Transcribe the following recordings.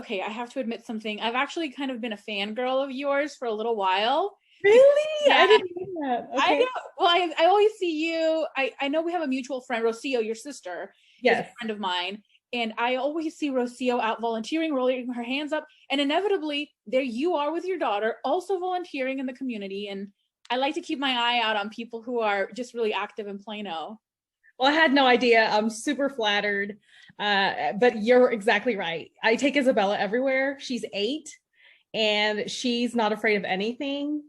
okay, I have to admit something. I've actually kind of been a fangirl of yours for a little while. Really? Yeah, I didn't know that. I Okay. know. Well, I always see you. I know we have a mutual friend, Rocio, your sister, is a Yes. friend of mine. And I always see Rocio out volunteering, rolling her hands up. And inevitably, there you are with your daughter, also volunteering in the community. And I like to keep my eye out on people who are just really active in Plano. Well, I had no idea. I'm super flattered. But you're exactly right. I take Isabella everywhere. She's 8 and she's not afraid of anything.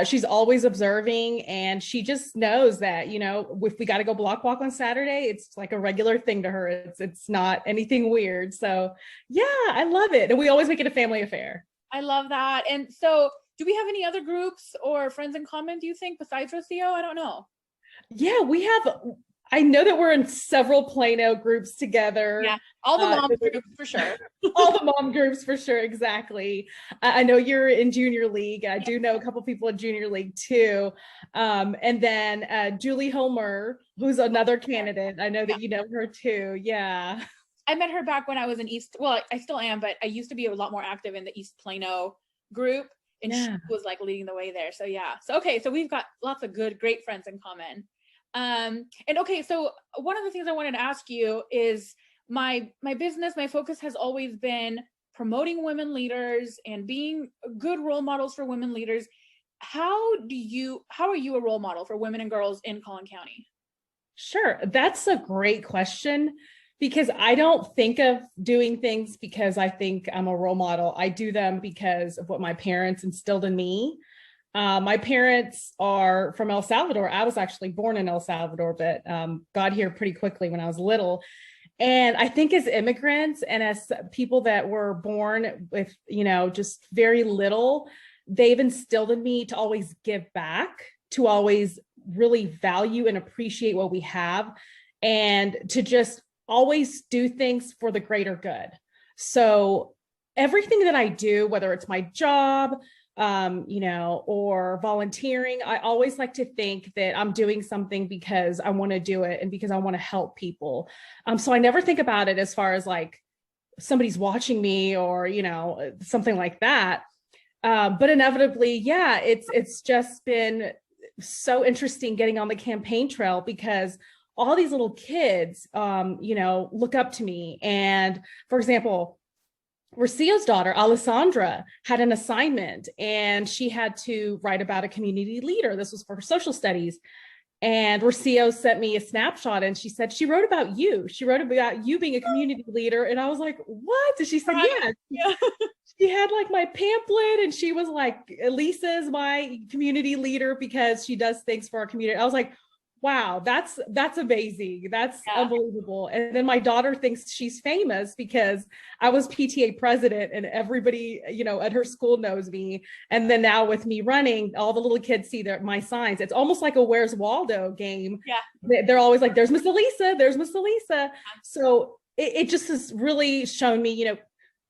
She's always observing and she just knows that, if we got to go block walk on Saturday, it's like a regular thing to her. It's not anything weird. So yeah, I love it. And we always make it a family affair. I love that. And so, do we have any other groups or friends in common, do you think, besides Rocio? I don't know. Yeah, I know that we're in several Plano groups together. Yeah, all the mom groups for sure. All the mom groups for sure, exactly. I know you're in junior league. I do know a couple people in junior league too. And then Julie Homer, who's another candidate. I know that you know her too. Yeah. I met her back when I was in East. Well, I still am, but I used to be a lot more active in the East Plano group, and she was like leading the way there. So yeah. So okay, so we've got lots of great friends in common. And okay, so one of the things I wanted to ask you is my business, my focus has always been promoting women leaders and being good role models for women leaders. How are you a role model for women and girls in Collin County? Sure. That's a great question because I don't think of doing things because I think I'm a role model. I do them because of what my parents instilled in me. My parents are from El Salvador. I was actually born in El Salvador, but got here pretty quickly when I was little. And I think as immigrants and as people that were born with, just very little, they've instilled in me to always give back, to always really value and appreciate what we have, and to just always do things for the greater good. So everything that I do, whether it's my job, or volunteering, I always like to think that I'm doing something because I want to do it and because I want to help people. So I never think about it as far as like somebody's watching me or, something like that. But inevitably, yeah, it's just been so interesting getting on the campaign trail because all these little kids, look up to me. And for example, Rocio's daughter, Alessandra, had an assignment and she had to write about a community leader. This was for her social studies. And Rocio sent me a snapshot and she said, she wrote about you. She wrote about you being a community leader. And I was like, what? And she said, yeah. She had like my pamphlet and she was like, Elisa is my community leader because she does things for our community. I was like, wow, that's amazing. That's unbelievable. And then my daughter thinks she's famous because I was PTA president and everybody, at her school knows me. And then now with me running, all the little kids see my signs. It's almost like a Where's Waldo game. Yeah. They're always like, there's Miss Elisa, there's Miss Elisa. So it just has really shown me,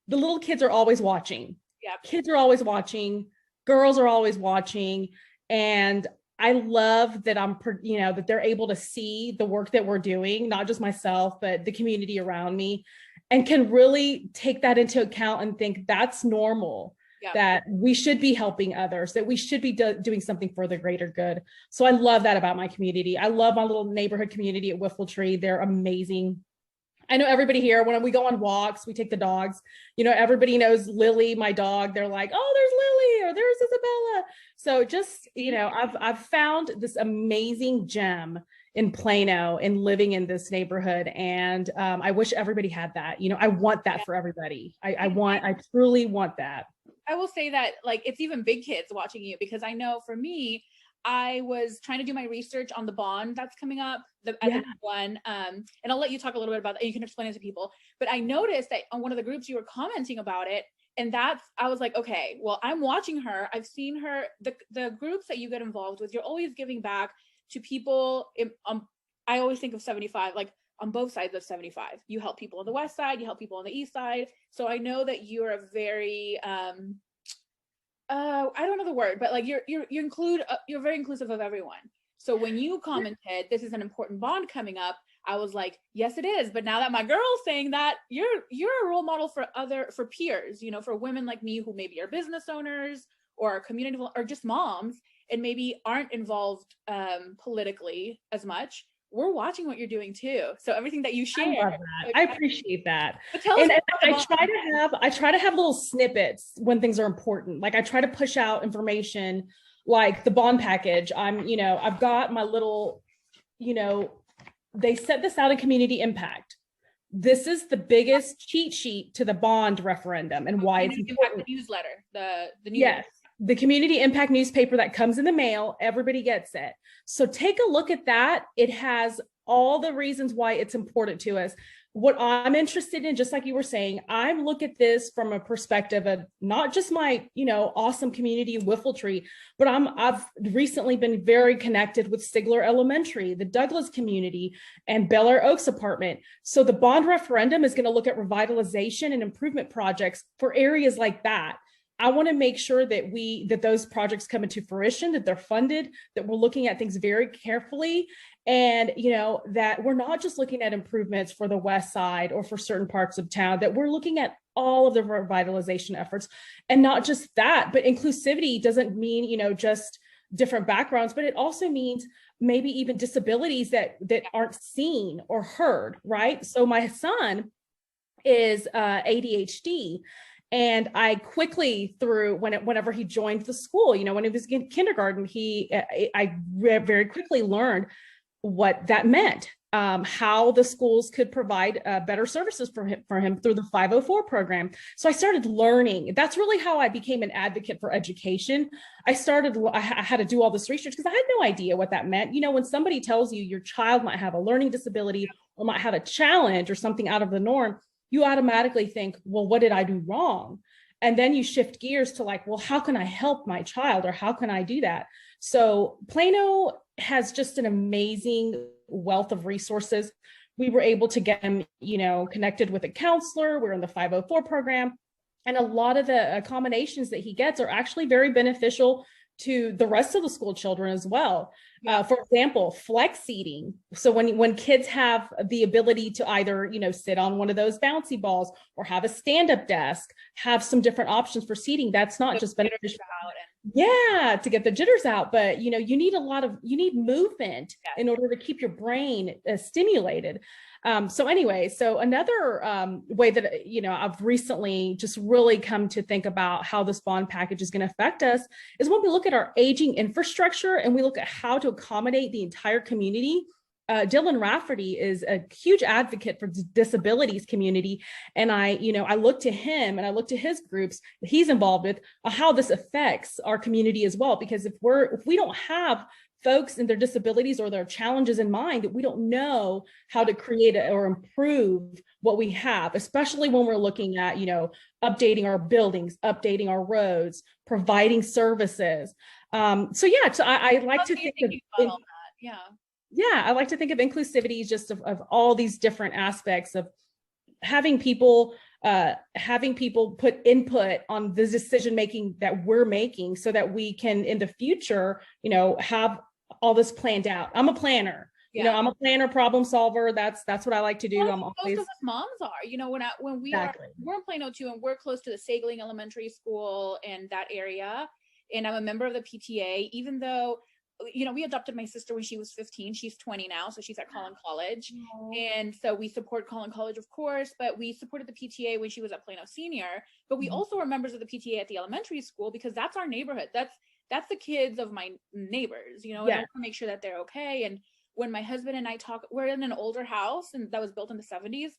the little kids are always watching. Yeah. Kids are always watching. Girls are always watching. And I love that that they're able to see the work that we're doing, not just myself, but the community around me, and can really take that into account and think that's normal, that we should be helping others, that we should be doing something for the greater good. So I love that about my community. I love my little neighborhood community at Whiffletree. They're amazing. I know everybody here, when we go on walks, we take the dogs, everybody knows Lily, my dog. They're like, oh, there's Lily or there's Isabella. So just, I've found this amazing gem in Plano and living in this neighborhood. And I wish everybody had that. I want that for everybody. I truly want that. I will say that like, it's even big kids watching you, because I know for me, I was trying to do my research on the bond that's coming up, the one, and I'll let you talk a little bit about that. You can explain it to people. But I noticed that on one of the groups you were commenting about it, and I was like, okay, well, I'm watching her. I've seen her, the groups that you get involved with, you're always giving back to people. I always think of 75, like on both sides of 75. You help people on the west side, you help people on the east side. So I know that you're a very, I don't know the word, but like you're very inclusive of everyone. So when you commented, this is an important bond coming up, I was like, yes, it is. But now that my girl's saying that, you're a role model for peers, you know, for women like me who maybe are business owners or are community or just moms and maybe aren't involved politically as much. We're watching what you're doing too. So everything that you share. I love that. I appreciate that. But tell us And I try to have little snippets when things are important. Like I try to push out information like the bond package. I've got my little, they set this out in community impact. This is the biggest cheat sheet to the bond referendum and why it's important. The newsletter, the yes, the community impact newspaper that comes in the mail, everybody gets it. So take a look at that. It has all the reasons why it's important to us. What I'm interested in, just like you were saying, I look at this from a perspective of not just my, awesome community Whiffletree, but I've recently been very connected with Sigler Elementary, the Douglas community, and Bel Air Oaks apartment. So the bond referendum is going to look at revitalization and improvement projects for areas like that. I want to make sure that those projects come into fruition, that they're funded, that we're looking at things very carefully. And, that we're not just looking at improvements for the West Side or for certain parts of town, that we're looking at all of the revitalization efforts. And not just that, but inclusivity doesn't mean, just different backgrounds, but it also means maybe even disabilities that aren't seen or heard, right? So my son is ADHD. And I quickly whenever he joined the school, when he was in kindergarten, I very quickly learned what that meant, how the schools could provide better services for him through the 504 program. So I started learning. That's really how I became an advocate for education. I had to do all this research because I had no idea what that meant. When somebody tells you your child might have a learning disability or might have a challenge or something out of the norm, you automatically think, well, what did I do wrong? And then you shift gears to like, well, how can I help my child or how can I do that? So Plano has just an amazing wealth of resources. We were able to get him, connected with a counselor. We're in the 504 program. And a lot of the accommodations that he gets are actually very beneficial to the rest of the school children as well. For example, flex seating. So when kids have the ability to either, sit on one of those bouncy balls or have a stand-up desk, have some different options for seating, that's not just beneficial. To get the jitters out, but you need movement in order to keep your brain stimulated. So another way that, I've recently just really come to think about how this bond package is going to affect us is when we look at our aging infrastructure and we look at how to accommodate the entire community. Dylan Rafferty is a huge advocate for the disabilities community. And I look to him and I look to his groups that he's involved with, how this affects our community as well. Because if we don't have folks and their disabilities or their challenges in mind, we don't know how to create or improve what we have, especially when we're looking at, updating our buildings, updating our roads, providing services. I like to think of I like to think of inclusivity just of all these different aspects of having people put input on the decision making that we're making so that we can in the future, have all this planned out. I'm a planner. I'm a planner, problem solver. That's what I like to do. I'm always, most of us moms are, when we're in Plano too, and we're close to the Sagling Elementary School and that area. And I'm a member of the PTA, even though, we adopted my sister when she was 15. She's 20 now. So she's at Collin College. And so we support Collin College, of course, but we supported the PTA when she was at Plano Senior. But we also are members of the PTA at the elementary school because that's our neighborhood. That's the kids of my neighbors, and I want to make sure that they're okay. And when my husband and I talk, we're in an older house and that was built in the 70s.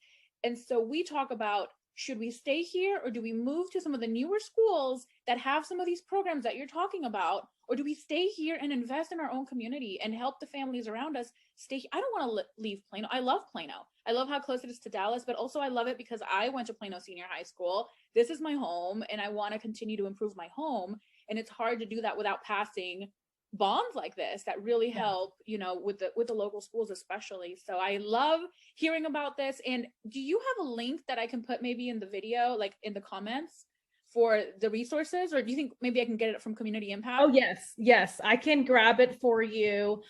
And so we talk about, should we stay here or do we move to some of the newer schools that have some of these programs that you're talking about? Or do we stay here and invest in our own community and help the families around us stay here? I don't want to leave Plano. I love Plano. I love how close it is to Dallas, but also I love it because I went to Plano Senior High School. This is my home and I want to continue to improve my home. And it's hard to do that without passing bonds like this that really help, with the local schools especially. So I love hearing about this. And do you have a link that I can put maybe in the video, like in the comments, for the resources, or do you think maybe I can get it from Community Impact? Oh, yes, I can grab it for you,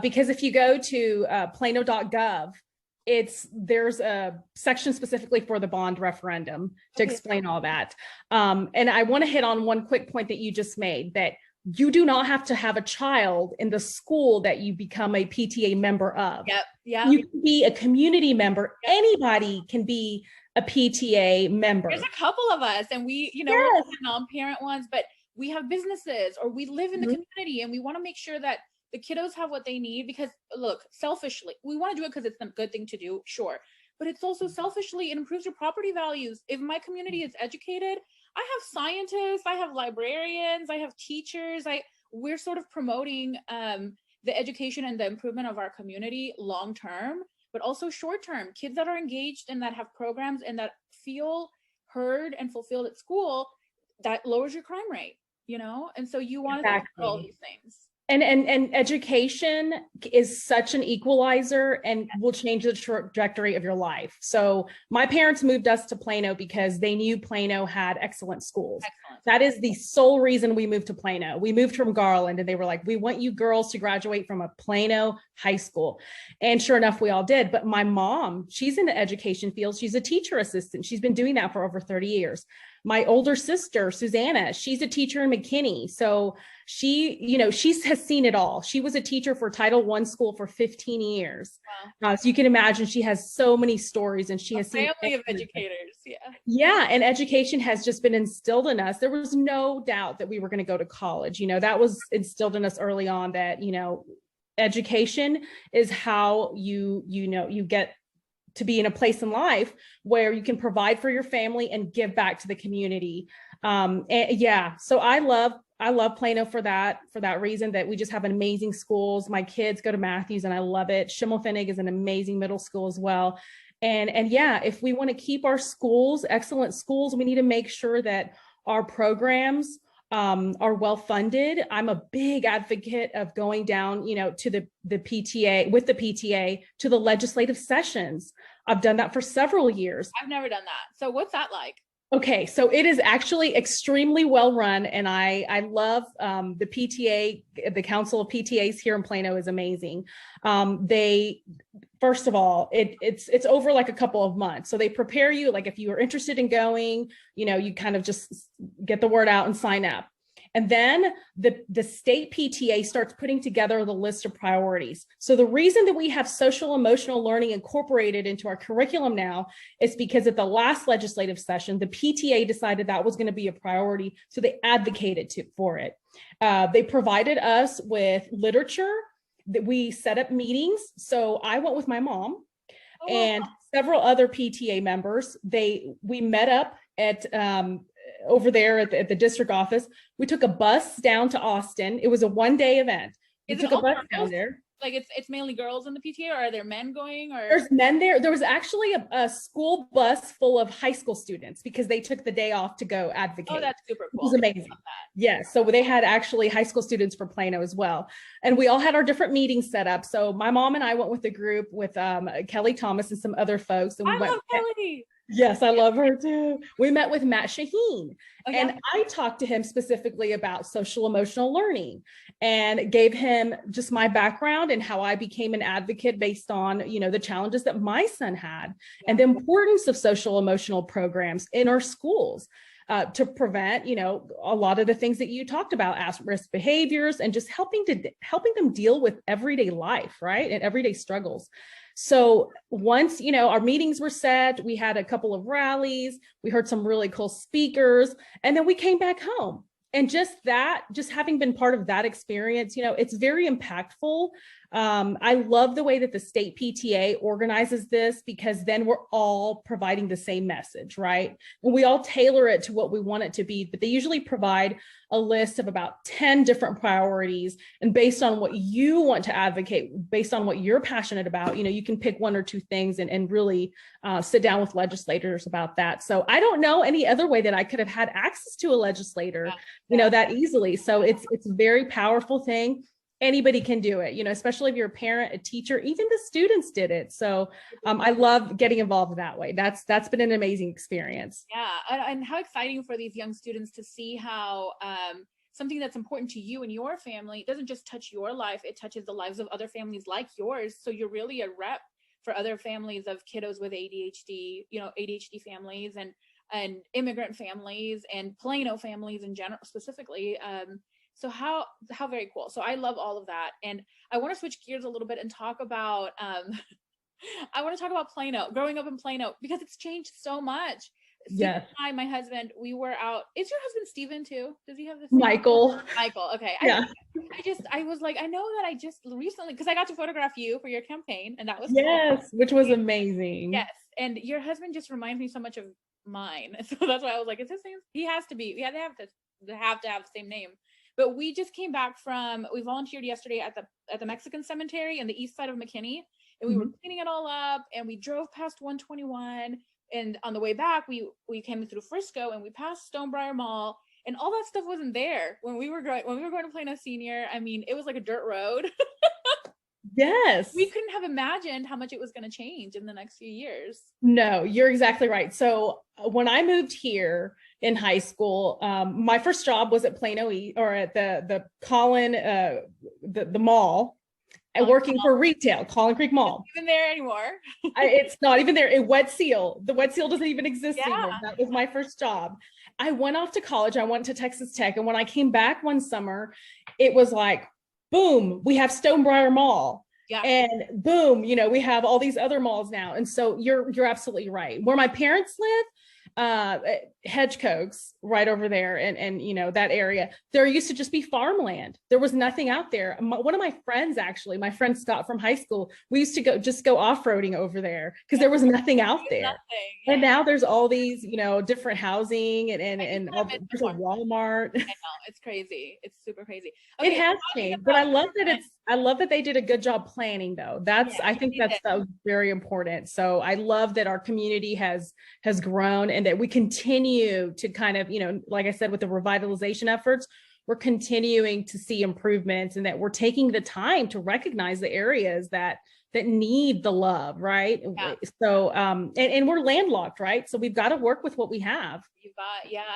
because if you go to plano.gov, there's a section specifically for the bond referendum to explain all that. And I want to hit on one quick point that you just made, that you do not have to have a child in the school that you become a PTA member of. Yep. You can be a community member. Yep. Anybody can be a PTA member. There's a couple of us, and we, we're the non-parent ones, but we have businesses or we live in the community, and we want to make sure that the kiddos have what they need, because look, selfishly, we want to do it because it's a good thing to do, sure. But it's also selfishly, it improves your property values. If my community is educated, I have scientists, I have librarians, I have teachers. We're sort of promoting the education and the improvement of our community long-term, but also short-term. Kids that are engaged and that have programs and that feel heard and fulfilled at school, that lowers your crime rate, And so you want to think about all these things. And education is such an equalizer and will change the trajectory of your life. So my parents moved us to Plano because they knew Plano had excellent schools. That is the sole reason we moved to Plano. We moved from Garland, and they were like, we want you girls to graduate from a Plano high school. And sure enough, we all did. But my mom, she's in the education field. She's a teacher assistant. She's been doing that for over 30 years. My older sister, Susanna, she's a teacher in McKinney. So she has seen it all. She was a teacher for Title I school for 15 years. Wow. So you can imagine she has so many stories, and she has seen a family of educators. Yeah. And education has just been instilled in us. There was no doubt that we were going to go to college. That was instilled in us early on, that, education is how you get to be in a place in life where you can provide for your family and give back to the community. So I love Plano for that reason, that we just have amazing schools. My kids go to Matthews and I love it. Schimmelpfennig is an amazing middle school as well. And if we want to keep our schools, excellent schools, we need to make sure that our programs are well funded. I'm a big advocate of going down, to the PTA, with the PTA, to the legislative sessions. I've done that for several years. I've never done that. So what's that like? Okay, so it is actually extremely well run, and I love the PTA. The Council of PTAs here in Plano is amazing. First of all, it's over like a couple of months, so they prepare you. Like if you are interested in going, you kind of just get the word out and sign up. And then the state PTA starts putting together the list of priorities. So the reason that we have social emotional learning incorporated into our curriculum now is because at the last legislative session, the PTA decided that was going to be a priority. So they advocated for it. They provided us with literature, that we set up meetings. So I went with my mom and several other PTA members. We met up at over there at the district office. We took a bus down to Austin. It was a one-day event. We took a bus down there. Like it's mainly girls in the PTA, or are there men going? Or there's men there. There was actually a school bus full of high school students because they took the day off to go advocate. Oh, that's super cool. It was amazing. Yes. So they had actually high school students for Plano as well. And we all had our different meetings set up. So my mom and I went with the group with Kelly Thomas and some other folks. And I love Kelly. Yes, I love her too. We met with Matt Shaheen, and I talked to him specifically about social emotional learning and gave him just my background and how I became an advocate based on, the challenges that my son had and the importance of social emotional programs in our schools to prevent, a lot of the things that you talked about, at-risk behaviors, and just helping them deal with everyday life, right? And everyday struggles. So once, our meetings were set, we had a couple of rallies, we heard some really cool speakers, and then we came back home. And just having been part of that experience, it's very impactful. I love the way that the state PTA organizes this, because then we're all providing the same message, right? And we all tailor it to what we want it to be, but they usually provide a list of about 10 different priorities. And based on what you want to advocate, based on what you're passionate about, you can pick one or two things and really sit down with legislators about that. So I don't know any other way that I could have had access to a legislator, that easily. So it's a very powerful thing. anybody can do it, especially if you're a parent, a teacher, even the students did it. So I love getting involved that way. That's been an amazing experience. Yeah. And how exciting for these young students to see how something that's important to you and your family doesn't just touch your life, it touches the lives of other families like yours. So you're really a rep for other families of kiddos with ADHD, ADHD families and immigrant families and Plano families in general, specifically. So how very cool. So I love all of that. And I want to switch gears a little bit and talk about, I want to talk about Plano, growing up in Plano, because it's changed so much. Yes. My husband, we were out. Is your husband Steven too? Does he have the Michael? Okay. Yeah. I was like, I know that I just recently, because I got to photograph you for your campaign, and that was yes, cool. Which was amazing. Yes, and your husband just reminds me so much of mine, so that's why I was like, is his name? He has to be. We had to have the same name. But we just came back we volunteered yesterday at the Mexican cemetery on the east side of McKinney, and we were cleaning it all up, and we drove past 121. And on the way back, we came through Frisco and we passed Stonebriar Mall, and all that stuff wasn't there when we were going to Plano Senior. I mean, it was like a dirt road. Yes. We couldn't have imagined how much it was going to change in the next few years. No, you're exactly right. So when I moved here in high school, my first job was at Plano or at the Collin, the mall. Working for retail, Collin Creek Mall. It's not even there anymore. It's not even there. Wet Seal. The Wet Seal doesn't even exist anymore. That was my first job. I went off to college. I went to Texas Tech. And when I came back one summer, it was like, boom, we have Stonebriar Mall. Yeah. And boom, we have all these other malls now. And so you're absolutely right. Where my parents live, Hedgecogs right over there and that area, there used to just be farmland. There was nothing out there. One of my friends, actually, my friend Scott from high school, we used to go off-roading over there because there was nothing out there. Nothing, yeah. And now there's all these different housing and all, there's a Walmart. I know, it's crazy. It's super crazy. Okay, it has changed, but I love that they did a good job planning, though. I think that's very important. So I love that our community has grown and that we continue to kind of, like I said, with the revitalization efforts, we're continuing to see improvements and that we're taking the time to recognize the areas that need the love, right? Yeah. So, and we're landlocked, right? So we've got to work with what we have.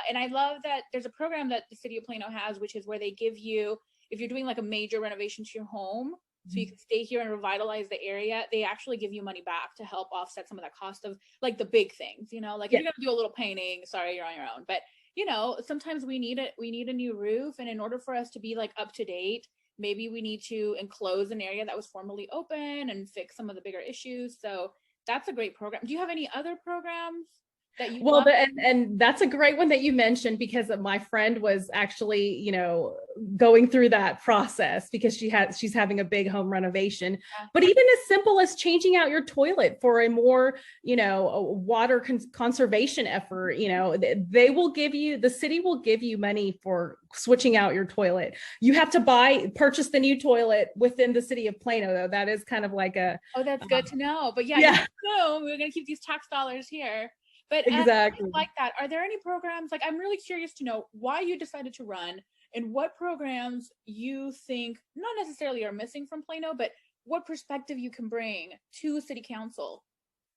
And I love that there's a program that the city of Plano has, which is where they give you, if you're doing like a major renovation to your home, so you can stay here and revitalize the area, they actually give you money back to help offset some of that cost of like the big things, like if you're going to do a little painting, sorry, you're on your own. But, sometimes we need a new roof. And in order for us to be like up to date, maybe we need to enclose an area that was formerly open and fix some of the bigger issues. So that's a great program. Do you have any other programs that you love? And that's a great one that you mentioned, because my friend was actually, going through that process because she's having a big home renovation. Yeah. But even as simple as changing out your toilet for a more, a water conservation effort, the city will give you money for switching out your toilet. You have to purchase the new toilet within the city of Plano, though. That is kind of like that's good to know. But we're going to keep these tax dollars here. But exactly like that, are there any programs, like I'm really curious to know why you decided to run and what programs you think not necessarily are missing from Plano, but what perspective you can bring to city council?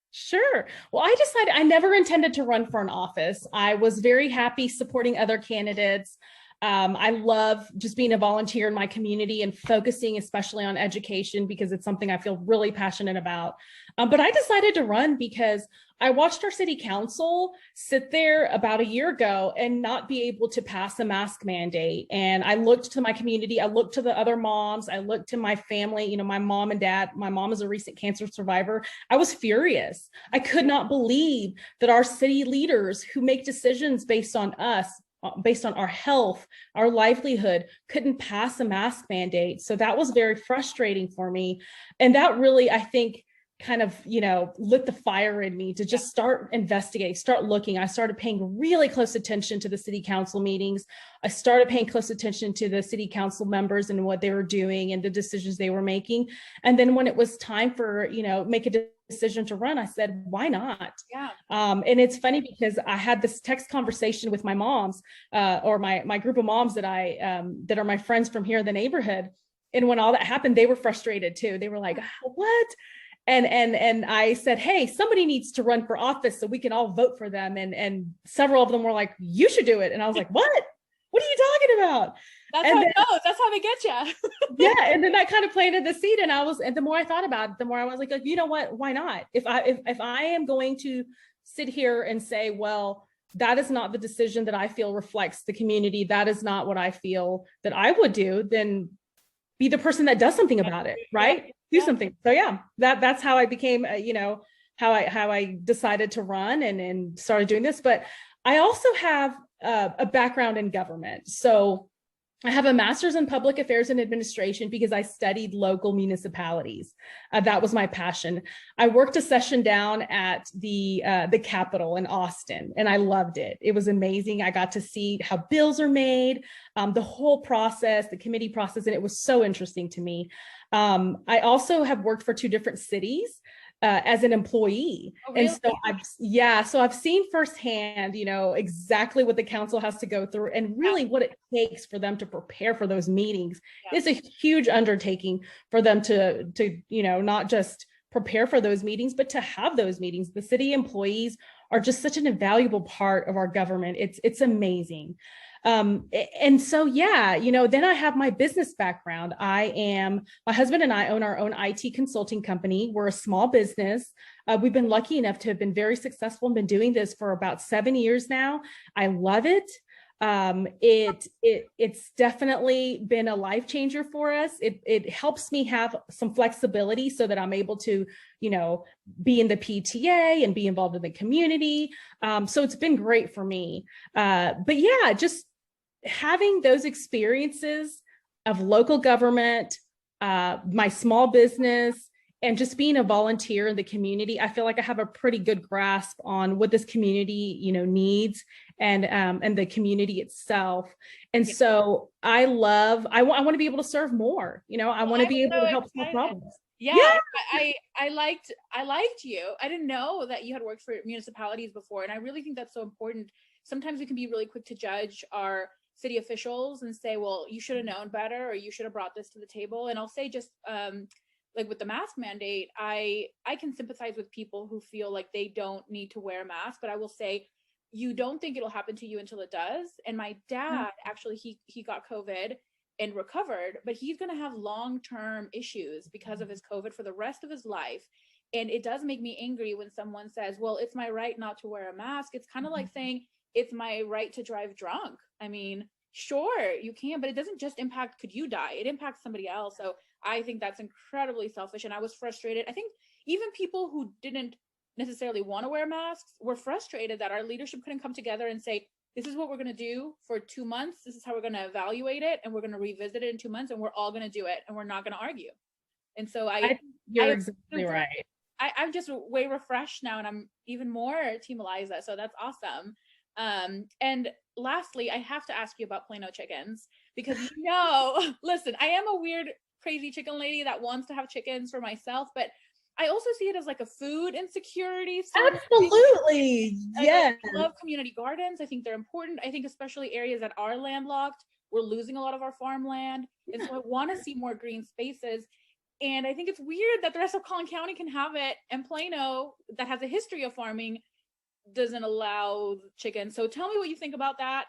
Sure. Well, I decided I never intended to run for an office. I was very happy supporting other candidates. I love just being a volunteer in my community and focusing especially on education because it's something I feel really passionate about. But I decided to run because I watched our city council sit there about a year ago and not be able to pass a mask mandate. And I looked to my community, I looked to the other moms, I looked to my family, my mom and dad. My mom is a recent cancer survivor. I was furious. I could not believe that our city leaders who make decisions based on us, based on our health, our livelihood, couldn't pass a mask mandate. So that was very frustrating for me. And that really, I think, kind of, lit the fire in me to just start investigating, start looking. I started paying really close attention to the city council meetings. I started paying close attention to the city council members and what they were doing and the decisions they were making. And then when it was time for, make a decision to run, I said, why not? Yeah. And it's funny because I had this text conversation with my moms or my group of moms that that are my friends from here in the neighborhood. And when all that happened, they were frustrated too. They were like, what? And I said, hey, somebody needs to run for office so we can all vote for them. And several of them were like, you should do it. And I was like, what are you talking about? That's how it goes. That's how they get you. Yeah. And then I kind of planted the seed, and the more I thought about it, the more I was like, you know what, why not? If I am going to sit here and say, well, that is not the decision that I feel reflects the community, that is not what I feel that I would do, then be the person that does something about it, right? Do something. So yeah, that's how I became, how I decided to run and started doing this. But I also have a background in government. So I have a master's in public affairs and administration because I studied local municipalities. That was my passion. I worked a session down at the Capitol in Austin, and I loved it. It was amazing. I got to see how bills are made, the whole process, the committee process, and it was so interesting to me. I also have worked for 2 different cities as an employee. Oh, really? And so I've seen firsthand, exactly what the council has to go through and really what it takes for them to prepare for those meetings. Yeah. It's a huge undertaking for them to not just prepare for those meetings, but to have those meetings. The city employees are just such an invaluable part of our government. It's amazing. And so, then I have my business background. My husband and I own our own IT consulting company. We're a small business. We've been lucky enough to have been very successful and been doing this for about 7 years now. I love it. It's definitely been a life changer for us. It helps me have some flexibility so that I'm able to, be in the PTA and be involved in the community. So it's been great for me. But yeah, just having those experiences of local government, my small business, and just being a volunteer in the community, I feel like I have a pretty good grasp on what this community, needs and the community itself. And so I want to be able to serve more. I want to be able to help solve problems. Yeah. I liked you. I didn't know that you had worked for municipalities before, and I really think that's so important. Sometimes we can be really quick to judge our city officials and say, well, you should have known better, or you should have brought this to the table. And I'll say just like with the mask mandate, I can sympathize with people who feel like they don't need to wear a mask, but I will say, you don't think it'll happen to you until it does. And my dad, actually, he got COVID and recovered, but he's going to have long-term issues because of his COVID for the rest of his life. And it does make me angry when someone says, well, it's my right not to wear a mask. It's kind of like saying it's my right to drive drunk. I mean, sure, you can, but it doesn't just impact, could you die? It impacts somebody else. So I think that's incredibly selfish. And I was frustrated. I think even people who didn't necessarily want to wear masks were frustrated that our leadership couldn't come together and say, this is what we're going to do for 2 months. This is how we're going to evaluate it. And we're going to revisit it in 2 months, and we're all going to do it. And we're not going to argue. And so you're exactly right. I'm just way refreshed now, and I'm even more Team Eliza. So that's awesome. And lastly, I have to ask you about Plano chickens, because listen, I am a weird, crazy chicken lady that wants to have chickens for myself, but I also see it as like a food insecurity. Absolutely. Yes. I love community gardens. I think they're important. I think especially areas that are landlocked, we're losing a lot of our farmland. And so I want to see more green spaces. And I think it's weird that the rest of Collin County can have it, and Plano, that has a history of farming, doesn't allow chickens. So tell me what you think about that.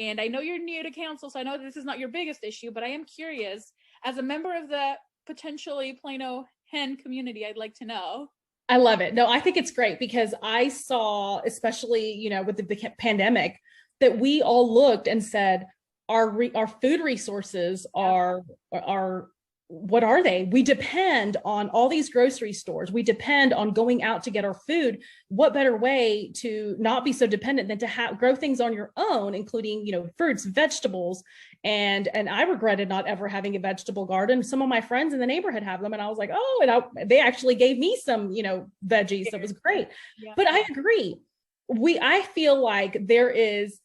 And I know you're new to council, so I know this is not your biggest issue, but I am curious, as a member of the potentially Plano hen community, I'd like to know. I love it. No, I think it's great, because I saw, especially, with the pandemic, that we all looked and said, our food resources are what are they? We depend on all these grocery stores. We depend on going out to get our food. What better way to not be so dependent than to grow things on your own, including, fruits, vegetables. And I regretted not ever having a vegetable garden. Some of my friends in the neighborhood have them. And I was like, they actually gave me some, veggies. So it was great. Yeah. But I agree. I feel like there is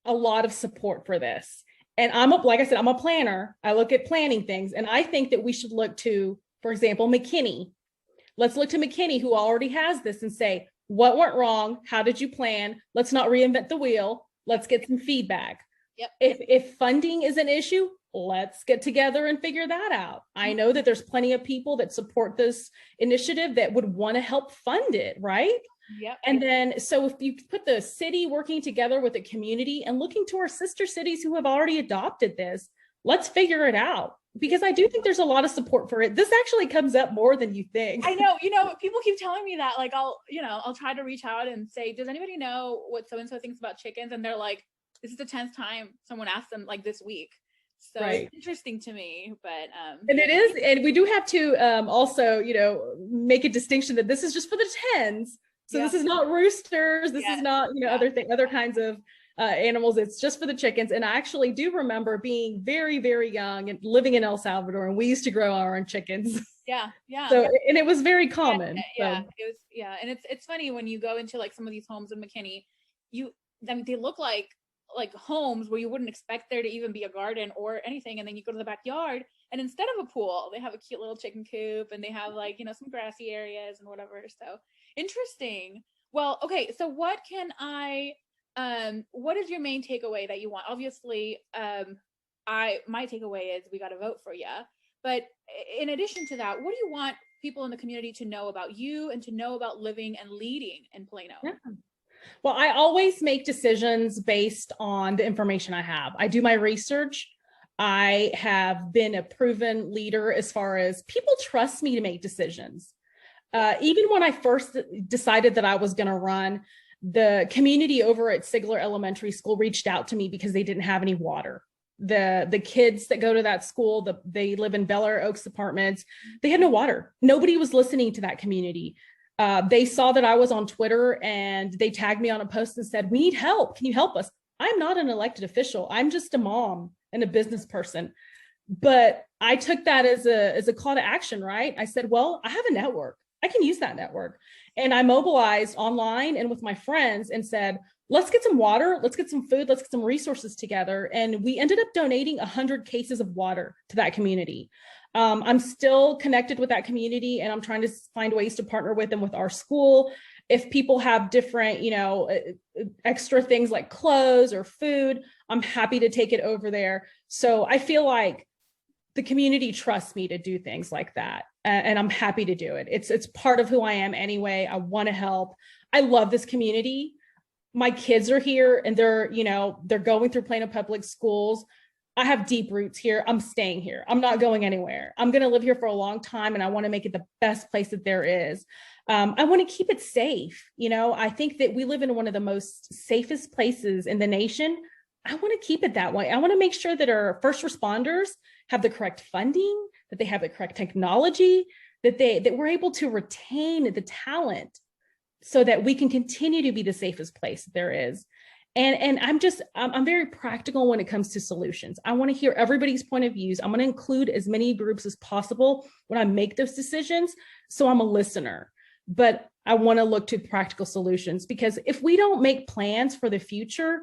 a lot of support for this. And like I said, I'm a planner. I look at planning things. And I think that we should look to, for example, McKinney. Let's look to McKinney, who already has this, and say, what went wrong? How did you plan? Let's not reinvent the wheel. Let's get some feedback. Yep. If funding is an issue, let's get together and figure that out. I know that there's plenty of people that support this initiative that would want to help fund it, right? Yep. And then, so if you put the city working together with the community and looking to our sister cities who have already adopted this, let's figure it out. Because I do think there's a lot of support for it. This actually comes up more than you think. I know, people keep telling me that, like, I'll try to reach out and say, does anybody know what so-and-so thinks about chickens? And they're like, this is the 10th time someone asked them, like, this week. So right. It's interesting to me, but and it is, and we do have to also, make a distinction that this is just for the hens. So this is not roosters. This is not, other kinds of animals. It's just for the chickens. And I actually do remember being very, very young and living in El Salvador, and we used to grow our own chickens. Yeah. So, and it was very common. Yeah. It was, and it's funny when you go into like some of these homes in McKinney, they look like homes where you wouldn't expect there to even be a garden or anything. And then you go to the backyard, and instead of a pool, they have a cute little chicken coop, and they have like, some grassy areas and whatever. So interesting. Well, okay. So what is your main takeaway that you want? Obviously, my takeaway is we got to vote for you. But in addition to that, what do you want people in the community to know about you and to know about living and leading in Plano? Yeah. Well, I always make decisions based on the information I have. I do my research. I have been a proven leader as far as people trust me to make decisions. Even when I first decided that I was going to run, the community over at Sigler Elementary School reached out to me because they didn't have any water. The kids that go to that school, they live in Bel Air Oaks apartments. They had no water. Nobody was listening to that community. They saw that I was on Twitter, and they tagged me on a post and said, "We need help. Can you help us?" I'm not an elected official. I'm just a mom and a business person. But I took that as a call to action, right? I said, well, I have a network. I can use that network. And I mobilized online and with my friends and said, let's get some water, let's get some food, let's get some resources together. And we ended up donating 100 cases of water to that community. I'm still connected with that community, and I'm trying to find ways to partner with them with our school. If people have different, extra things like clothes or food, I'm happy to take it over there. So I feel like the community trusts me to do things like that. And I'm happy to do it. It's part of who I am anyway. I want to help. I love this community. My kids are here, and they're going through Plano Public Schools. I have deep roots here. I'm staying here. I'm not going anywhere. I'm going to live here for a long time, and I want to make it the best place that there is. I want to keep it safe. I think that we live in one of the most safest places in the nation. I want to keep it that way. I want to make sure that our first responders have the correct funding, that they have the correct technology, that we're able to retain the talent so that we can continue to be the safest place there is. And I'm very practical when it comes to solutions. I want to hear everybody's point of views. I'm going to include as many groups as possible when I make those decisions. So I'm a listener, but I want to look to practical solutions, because if we don't make plans for the future,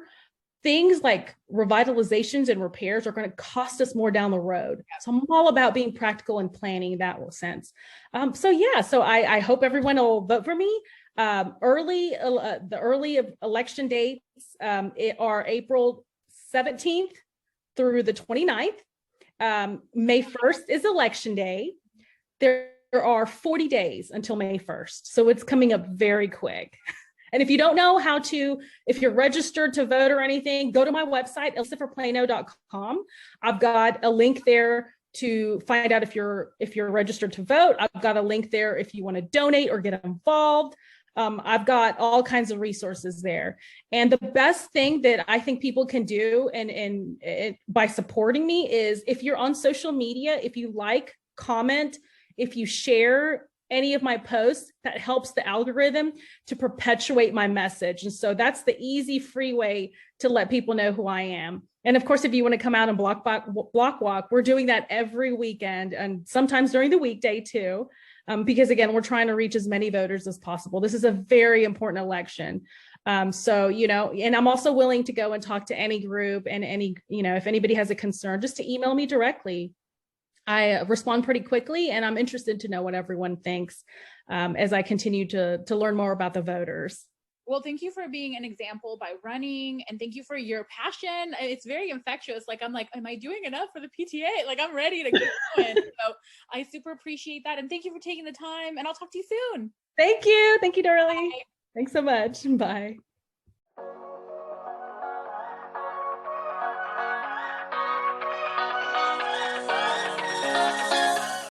things like revitalizations and repairs are going to cost us more down the road. So I'm all about being practical and planning in that sense. So I hope everyone will vote for me. The early election dates are April 17th through the 29th. May 1st is election day. There are 40 days until May 1st. So it's coming up very quick. And if you don't know if you're registered to vote or anything, go to my website, elisaforplano.com. I've got a link there to find out if you're registered to vote. I've got a link there if you want to donate or get involved. I've got all kinds of resources there. And the best thing that I think people can do and by supporting me is, if you're on social media, if you like, comment, if you share any of my posts, that helps the algorithm to perpetuate my message. And so that's the easy, free way to let people know who I am. And of course, if you want to come out and block walk, we're doing that every weekend, and sometimes during the weekday too, because again, we're trying to reach as many voters as possible. This is a very important election. And I'm also willing to go and talk to any group and if anybody has a concern, just to email me directly. I respond pretty quickly, and I'm interested to know what everyone thinks as I continue to learn more about the voters. Well, thank you for being an example by running, and thank you for your passion. It's very infectious. Like, I'm like, am I doing enough for the PTA? Like, I'm ready to keep going. So I super appreciate that. And thank you for taking the time, and I'll talk to you soon. Thank you. Thank you, Dorly. Bye. Thanks so much. Bye.